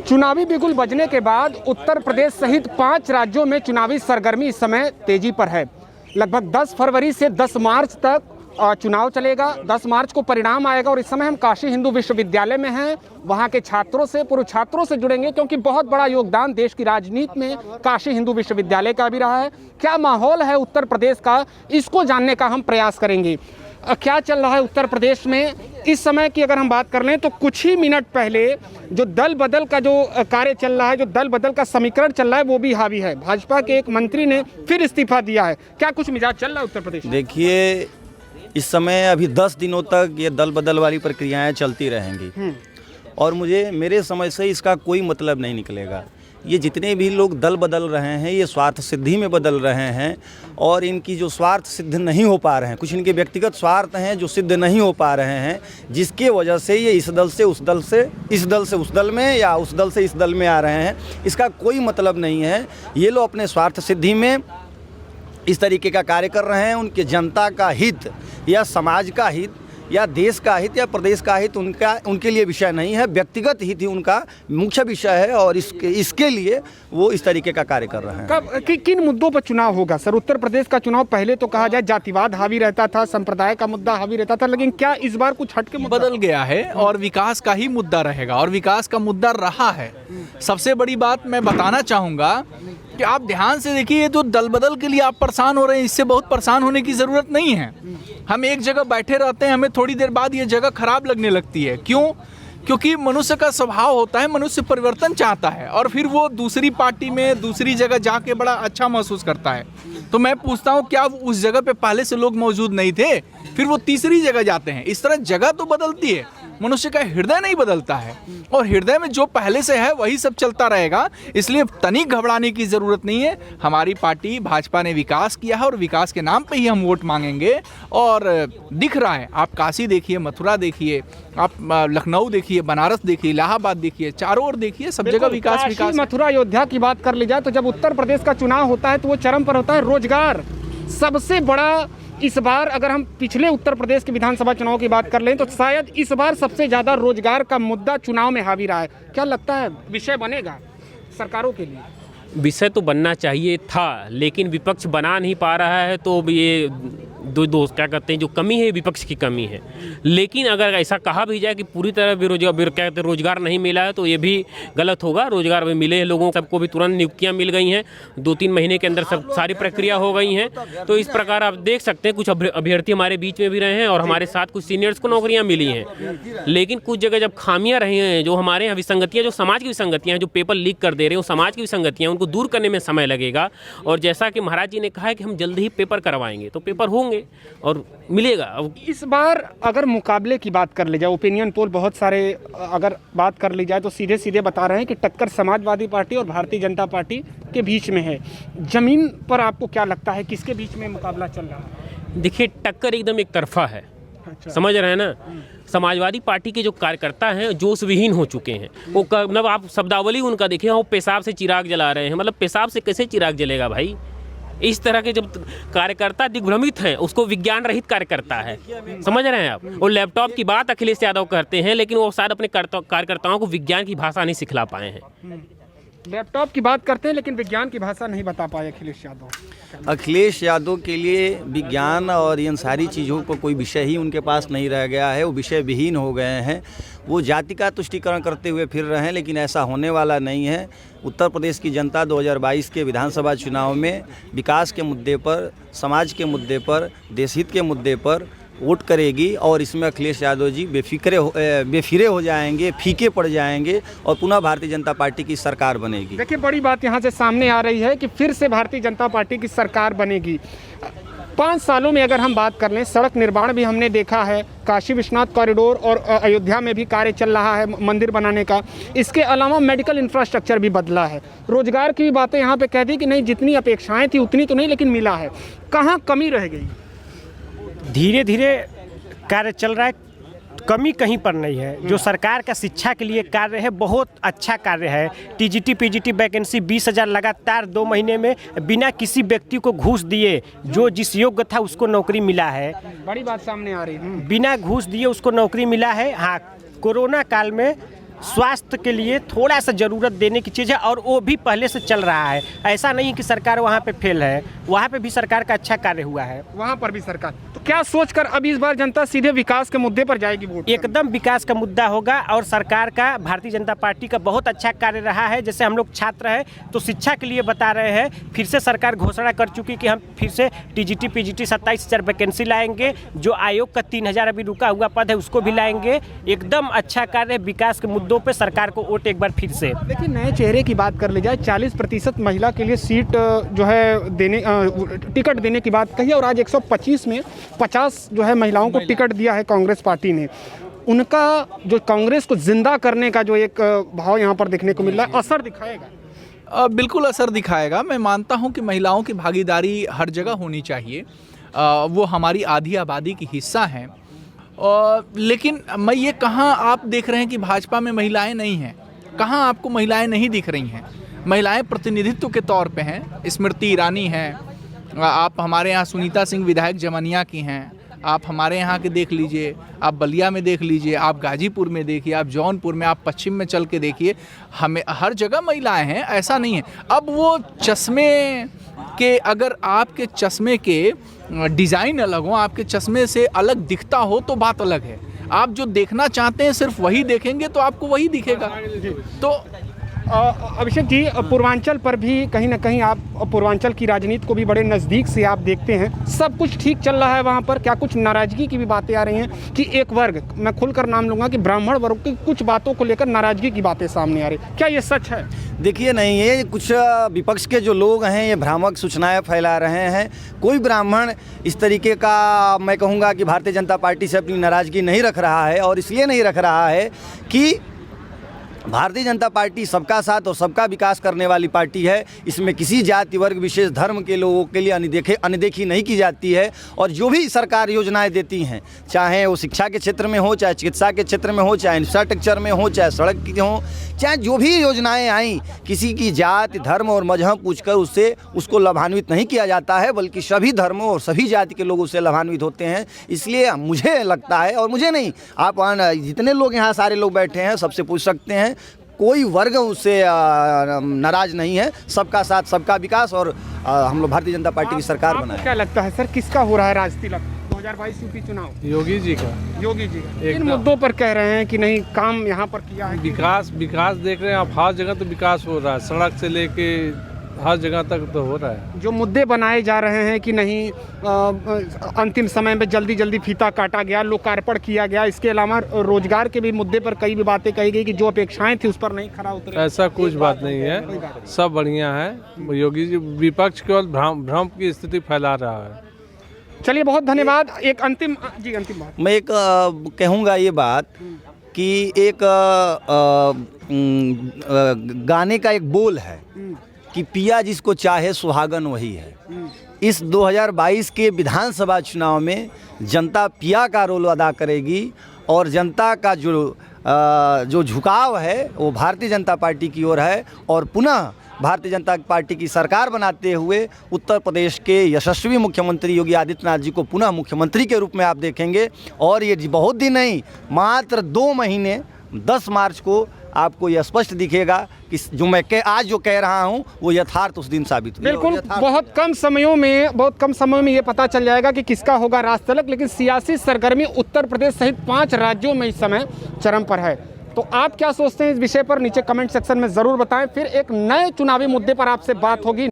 चुनावी बिगुल बजने के बाद उत्तर प्रदेश सहित 5 राज्यों में चुनावी सरगर्मी इस समय तेजी पर है। लगभग 10 फरवरी से 10 मार्च तक चुनाव चलेगा। 10 मार्च को परिणाम आएगा और इस समय हम काशी हिंदू विश्वविद्यालय में हैं। वहाँ के छात्रों से, पूर्व छात्रों से जुड़ेंगे क्योंकि बहुत बड़ा योगदान देश की राजनीति में काशी हिंदू विश्वविद्यालय का भी रहा है। क्या माहौल है उत्तर प्रदेश का, इसको जानने का हम प्रयास करेंगे। क्या चल रहा है उत्तर प्रदेश में इस समय की अगर हम बात कर लें तो कुछ ही मिनट पहले जो दल बदल का जो कार्य चल रहा है, जो दल बदल का समीकरण चल रहा है, वो भी हावी है। भाजपा के एक मंत्री ने फिर इस्तीफा दिया है। क्या कुछ मिजाज चल रहा है उत्तर प्रदेश में? देखिए, इस समय अभी 10 दिनों तक ये दल बदल वाली प्रक्रियाएं चलती रहेंगी और मेरे समझ से इसका कोई मतलब नहीं निकलेगा। ये जितने भी लोग दल बदल रहे हैं ये स्वार्थ सिद्धि में बदल रहे हैं और इनकी जो स्वार्थ सिद्ध नहीं हो पा रहे हैं, कुछ इनके व्यक्तिगत स्वार्थ हैं जो सिद्ध नहीं हो पा रहे हैं, जिसके वजह से ये इस दल से उस दल से, इस दल से उस दल में या उस दल से इस दल में आ रहे हैं। इसका कोई मतलब नहीं है। ये लोग अपने स्वार्थ सिद्धि में इस तरीके का कार्य कर रहे हैं। उनके जनता का हित या समाज का हित या देश का हित या प्रदेश का हित उनके लिए विषय नहीं है। व्यक्तिगत हित ही उनका मुख्य विषय है और इसके लिए वो इस तरीके का कार्य कर रहे हैं। किन मुद्दों पर चुनाव होगा सर? उत्तर प्रदेश का चुनाव पहले तो कहा जाए जातिवाद हावी रहता था, संप्रदाय का मुद्दा हावी रहता था, लेकिन क्या इस बार कुछ हटके बदल गया है और विकास का ही मुद्दा रहेगा और विकास का मुद्दा रहा है। सबसे बड़ी बात मैं बताना चाहूँगा कि आप ध्यान से देखिए, जो दल बदल के लिए आप परेशान हो रहे हैं, इससे बहुत परेशान होने की ज़रूरत नहीं है। हम एक जगह बैठे रहते हैं, हमें थोड़ी देर बाद ये जगह खराब लगने लगती है। क्यों? क्योंकि मनुष्य का स्वभाव होता है, मनुष्य परिवर्तन चाहता है और फिर वो दूसरी पार्टी में, दूसरी जगह जाके बड़ा अच्छा महसूस करता है। तो मैं पूछता हूँ, क्या उस जगह पे पहले से लोग मौजूद नहीं थे? फिर वो तीसरी जगह जाते हैं। इस तरह जगह तो बदलती है, मनुष्य का हृदय नहीं बदलता है और हृदय में जो पहले से है वही सब चलता रहेगा। इसलिए तनिक घबराने की ज़रूरत नहीं है। हमारी पार्टी भाजपा ने विकास किया है और विकास के नाम पे ही हम वोट मांगेंगे और दिख रहा है। आप काशी देखिए, मथुरा देखिए, आप लखनऊ देखिए, बनारस देखिए, इलाहाबाद देखिए, चारों ओर देखिए, सब जगह विकास विकास। मथुरा, अयोध्या की बात कर ली जाए तो जब उत्तर प्रदेश का चुनाव होता है तो वो चरम पर होता है रोजगार। सबसे बड़ा इस बार, अगर हम पिछले उत्तर प्रदेश के विधानसभा चुनाव की बात कर लें तो शायद इस बार सबसे ज़्यादा रोजगार का मुद्दा चुनाव में हावी रहा है। क्या लगता है विषय बनेगा सरकारों के लिए? विषय तो बनना चाहिए था, लेकिन विपक्ष बना नहीं पा रहा है। तो ये दो क्या कहते हैं, जो कमी है विपक्ष की कमी है। लेकिन अगर ऐसा कहा भी जाए कि पूरी तरह रोजगार नहीं मिला है तो ये भी गलत होगा। रोजगार भी मिले हैं लोगों, सबको भी तुरंत नियुक्तियां मिल गई हैं। 2-3 महीने के अंदर सब सारी प्रक्रिया हो गई हैं। तो इस प्रकार आप देख सकते हैं कुछ अभ्यर्थी हमारे बीच में भी रहे हैं और हमारे साथ कुछ सीनियर्स को नौकरियाँ मिली हैं। लेकिन कुछ जगह जब खामियाँ रही हैं, जो हमारे यहाँ विसंगतियाँ, जो समाज की विसंगतियाँ हैं, जो पेपर लीक कर दे रहे हैं, वो समाज की विसंगतियाँ, उनको दूर करने में समय लगेगा। और जैसा कि महाराज जी ने कहा है कि हम जल्द ही पेपर करवाएंगे, तो पेपर होंगे और मिलेगा। अब इस बार अगर मुकाबले की बात कर ली जाए, ओपिनियन पोल बहुत सारे अगर बात कर ली जाए तो सीधे सीधे बता रहे हैं कि टक्कर समाजवादी पार्टी और भारतीय जनता पार्टी के बीच में है। जमीन पर आपको क्या लगता है किसके बीच में मुकाबला चल रहा है? देखिए, टक्कर एकदम एक तरफा है। समझ रहे हैं ना? समाजवादी पार्टी के जो कार्यकर्ता हैं जोश विहीन हो चुके हैं। वो मतलब आप शब्दावली उनका देखिए, वो पेशाब से चिराग जला रहे हैं। मतलब पेशाब से कैसे चिराग जलेगा भाई? इस तरह के जब कार्यकर्ता दिग्भ्रमित हैं, उसको विज्ञान रहित कार्यकर्ता है। समझ रहे हैं आप? वो लैपटॉप की बात अखिलेश यादव करते हैं, लेकिन वो शायद अपने कार्यकर्ताओं को विज्ञान की भाषा नहीं सिखला पाए हैं। लैपटॉप की बात करते हैं लेकिन विज्ञान की भाषा नहीं बता पाए अखिलेश यादव। अखिलेश यादव के लिए विज्ञान और इन सारी चीज़ों को कोई विषय ही उनके पास नहीं रह गया है। वो विषय विहीन हो गए हैं। वो जाति का तुष्टीकरण करते हुए फिर रहे हैं, लेकिन ऐसा होने वाला नहीं है। उत्तर प्रदेश की जनता 2022 के विधानसभा चुनाव में विकास के मुद्दे पर, समाज के मुद्दे पर, देशहित के मुद्दे पर वोट करेगी और इसमें अखिलेश यादव जी बेफिरे हो जाएंगे, फीके पड़ जाएंगे और पुनः भारतीय जनता पार्टी की सरकार बनेगी। देखिए, बड़ी बात यहाँ से सामने आ रही है कि फिर से भारतीय जनता पार्टी की सरकार बनेगी। 5 सालों में अगर हम बात कर लें, सड़क निर्माण भी हमने देखा है, काशी विश्वनाथ कॉरिडोर और अयोध्या में भी कार्य चल रहा है मंदिर बनाने का। इसके अलावा मेडिकल इंफ्रास्ट्रक्चर भी बदला है। रोजगार की भी बातें यहाँ पे कह दी कि नहीं, जितनी अपेक्षाएं थी उतनी तो नहीं, लेकिन मिला है। कहाँ कमी रह गई? धीरे धीरे कार्य चल रहा है, कमी कहीं पर नहीं है। जो सरकार का शिक्षा के लिए कार्य है, बहुत अच्छा कार्य है। टीजीटी पीजीटी वैकेंसी 20,000 लगातार 2 महीने में बिना किसी व्यक्ति को घूस दिए, जो जिस योग्य था उसको नौकरी मिला है। बड़ी बात सामने आ रही है। बिना घूस दिए उसको नौकरी मिला है। हाँ, कोरोना काल में स्वास्थ्य के लिए थोड़ा सा ज़रूरत देने की चीज़ है, और वो भी पहले से चल रहा है। ऐसा नहीं कि सरकार वहाँ पे फेल है, वहाँ पे भी सरकार का अच्छा कार्य हुआ है। वहाँ पर भी सरकार, तो क्या सोचकर अब इस बार जनता सीधे विकास के मुद्दे पर जाएगी वोट? एकदम विकास का मुद्दा होगा, और सरकार का, भारतीय जनता पार्टी का बहुत अच्छा कार्य रहा है। जैसे हम लोग छात्र हैं तो शिक्षा के लिए बता रहे हैं, फिर से सरकार घोषणा कर चुकी कि हम फिर से टीजीटी पीजीटी 27,000 वैकेंसी लाएंगे। जो आयोग का 3,000 अभी रुका हुआ पद है उसको भी लाएंगे। एकदम अच्छा कार्य, विकास के मुद्दों पे सरकार को वोट एक बार फिर से। देखिए, नए चेहरे की बात कर ली जाए, 40% महिला के लिए सीट जो है देने टिकट देने की बात कही, और आज 125 में 50 जो है महिलाओं को टिकट दिया है कांग्रेस पार्टी ने। उनका जो कांग्रेस को जिंदा करने का जो एक भाव यहाँ पर देखने को मिल रहा है, असर दिखाएगा? बिल्कुल असर दिखाएगा। मैं मानता हूं कि महिलाओं की भागीदारी हर जगह होनी चाहिए। वो हमारी आधी आबादी की हिस्सा हैं। लेकिन मैं ये कहाँ आप देख रहे हैं कि भाजपा में महिलाएं नहीं हैं? कहाँ आपको महिलाएं नहीं दिख रही हैं? महिलाएं प्रतिनिधित्व के तौर पे हैं। स्मृति ईरानी हैं, आप हमारे यहाँ सुनीता सिंह विधायक जमनिया की हैं, आप हमारे यहाँ के देख लीजिए, आप बलिया में देख लीजिए, आप गाजीपुर में देखिए, आप जौनपुर में, आप पश्चिम में चल के देखिए, हमें हर जगह महिलाएं हैं। ऐसा नहीं है। अब वो चश्मे के, अगर आपके चश्मे के डिज़ाइन अलग हो, आपके चश्मे से अलग दिखता हो तो बात अलग है। आप जो देखना चाहते हैं सिर्फ वही देखेंगे तो आपको वही दिखेगा। तो अभिषेक जी, पूर्वांचल पर भी कहीं ना कहीं आप पूर्वांचल की राजनीति को भी बड़े नज़दीक से आप देखते हैं, सब कुछ ठीक चल रहा है वहाँ पर? क्या कुछ नाराज़गी की भी बातें आ रही हैं कि एक वर्ग, मैं खुलकर नाम लूँगा, कि ब्राह्मण वर्ग की कुछ बातों को लेकर नाराज़गी की बातें सामने आ रही, क्या ये सच है? देखिए, नहीं, ये कुछ विपक्ष के जो लोग हैं ये भ्रामक सूचनाएं फैला रहे हैं। कोई ब्राह्मण इस तरीके का, मैं कहूँगा कि भारतीय जनता पार्टी से अपनी नाराज़गी नहीं रख रहा है, और इसलिए नहीं रख रहा है कि भारतीय जनता पार्टी सबका साथ और सबका विकास करने वाली पार्टी है। इसमें किसी जाति वर्ग विशेष धर्म के लोगों के लिए अनदेखी नहीं की जाती है। और जो भी सरकार योजनाएं देती हैं, चाहे वो शिक्षा के क्षेत्र में हो, चाहे चिकित्सा के क्षेत्र में हो, चाहे इंफ्रास्ट्रक्चर में हो, चाहे सड़क की हो, चाहे जो भी योजनाएं आई, किसी की जाति धर्म और मजहब पूछकर उसको लाभान्वित नहीं किया जाता है, बल्कि सभी धर्मों और सभी जाति के लोग उससे लाभान्वित होते हैं। इसलिए मुझे लगता है, और मुझे नहीं, आप जितने लोग यहाँ सारे लोग बैठे हैं सबसे पूछ सकते हैं, कोई वर्ग उससे नाराज नहीं है। सबका साथ सबका विकास, और हम लोग भारतीय जनता पार्टी की सरकार बनाए। क्या लगता है सर, किसका हो रहा है राज तिलक 2022 यूपी चुनाव? योगी जी का। योगी जी का। इन मुद्दों पर कह रहे हैं कि नहीं, काम यहाँ पर किया है। विकास देख रहे हैं आप, हर जगह तो विकास हो रहा है, सड़क से लेके हर जगह तक तो हो रहा है। जो मुद्दे बनाए जा रहे हैं कि नहीं, अंतिम समय में जल्दी फीता काटा गया, लोकार्पण किया गया, इसके अलावा रोजगार के भी मुद्दे पर कई भी बातें कही गई कि जो अपेक्षाएं थी उस पर नहीं खरा उतरे। ऐसा कुछ बात नहीं है, सब बढ़िया है। योगी जी विपक्ष केवल भ्रम की स्थिति फैला रहा है। चलिए, बहुत धन्यवाद। एक अंतिम बात मैं एक कहूँगा ये बात कि एक गाने का एक बोल है कि पिया जिसको चाहे सुहागन वही है। इस 2022 के विधानसभा चुनाव में जनता पिया का रोल अदा करेगी, और जनता का जो झुकाव है वो भारतीय जनता पार्टी की ओर है। और पुनः भारतीय जनता पार्टी की सरकार बनाते हुए उत्तर प्रदेश के यशस्वी मुख्यमंत्री योगी आदित्यनाथ जी को पुनः मुख्यमंत्री के रूप में आप देखेंगे। और ये बहुत दिन नहीं, मात्र 2 महीने 10 मार्च को आपको यह स्पष्ट दिखेगा कि जो मैं आज जो कह रहा हूं वो यथार्थ उस दिन साबित होगा। बिल्कुल, बहुत कम समय में ये पता चल जाएगा कि किसका होगा राज तिलक। लेकिन सियासी सरगर्मी उत्तर प्रदेश सहित 5 राज्यों में इस समय चरम पर है। तो आप क्या सोचते हैं इस विषय पर नीचे कमेंट सेक्शन में ज़रूर बताएं। फिर एक नए चुनावी मुद्दे पर आपसे बात होगी।